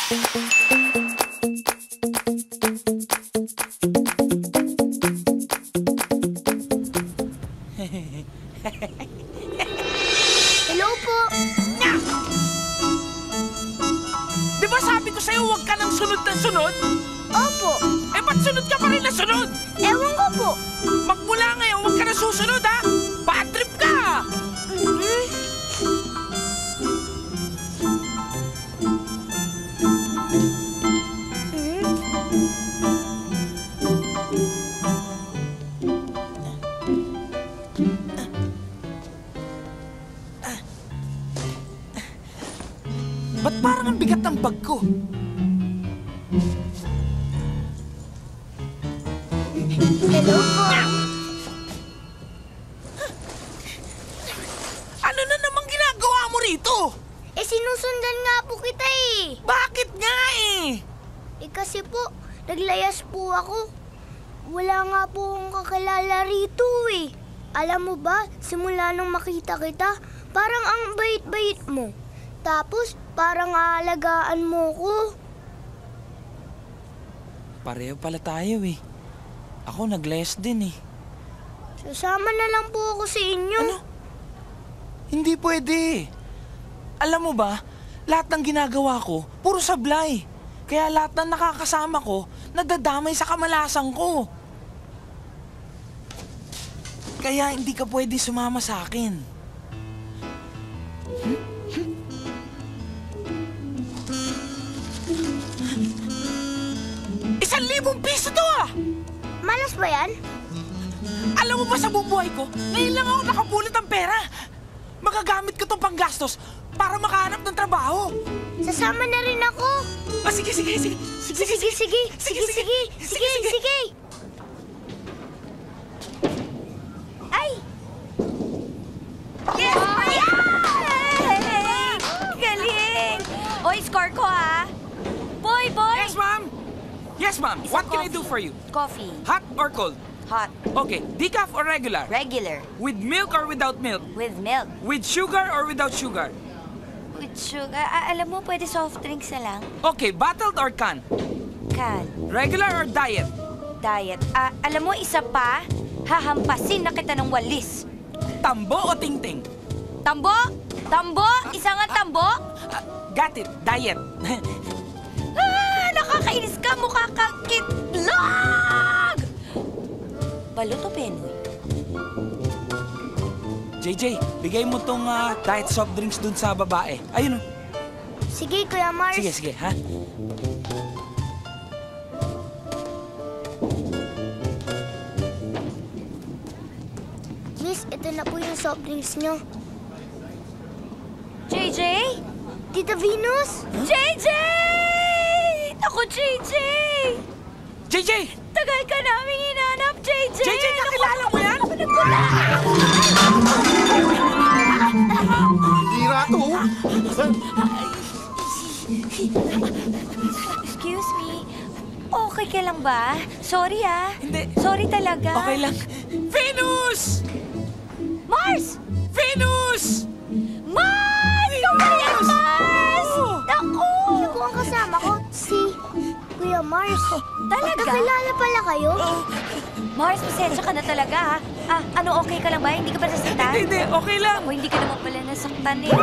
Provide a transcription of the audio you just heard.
Hello po. Di ba sabi ko sa'yo huwag ka nang sunod na sunod? Opo. Eh, ba't sunod ka pa rin na sunod? Ewan ko po. Magmula ngayon, huwag ka na susunod, ha? Bad trip ka! Ba't parang ang bigat ng bag ko? Hello po. Ano na namang ginagawa mo rito? Sinusundan nga po kita eh. Bakit nga eh? Kasi po, naglayas po ako. Wala nga po akong kakilala rito eh. Alam mo ba, simula nung makita kita, parang ang bait-bait mo. Tapos, parang aalagaan mo ko. Pareho pala tayo eh. Ako naglayas din eh. Sasama na lang po ako sa inyo. Ano? Hindi pwede. Alam mo ba, lahat ng ginagawa ko, puro sablay. Kaya lahat ng nakakasama ko, nadadamay sa kamalasan ko. Kaya hindi ka pwede sumama sa akin. 1,000 piso to ah! Malas ba yan? Alam mo ba sa bubuhay ko, ngayon lang ako nakapulot ng pera. Magagamit ko tong panggastos para makahanap ng trabaho. Sasama na rin ako. Sige. Sige. Ay! Yes! Yay! Galing! Oy, score ko ha! Boy! Yes, ma'am. What can I do for you? Coffee. Hot or cold? Hot. Okay, decaf or regular? Regular. With milk or without milk? With milk. With sugar or without sugar? With sugar. Alam mo, pwede soft drinks na lang. Okay, bottled or can? Can. Regular or diet? Diet. Alam mo, isa pa, hahampasin na kita ng walis. Tambo o tingting? Tambo! Tambo! Isa nga tambo! Got it, diet. Nakakainis ka! Mukha kang kitlog! Balot o Penoy? JJ, bigay mo tong diet soft drinks dun sa babae. Ayun o. Sige, Kuya Mars. Sige, ha? Miss, ito na po yung soft drinks nyo. JJ? Tita Venus? JJ! Ako, JJ! JJ! Tagal ka namin hinanap, JJ! JJ, kakilala mo yan? Hira to. Excuse me. Okay ka lang ba? Sorry Hindi. Sorry talaga. Okay lang. Venus! Mars! Venus! Mars! Ikaw ba yan, Mars? Naku! Siya po ang kasama ko, si Kuya Mars. Talaga? Kakilala pala kayo? Mars, pasensya ka na talaga, ha? Ano, okay ka lang ba? Hindi ka ba nasaktan? Hindi, okay lang. Ako, hindi ka naman pala nasaktan eh.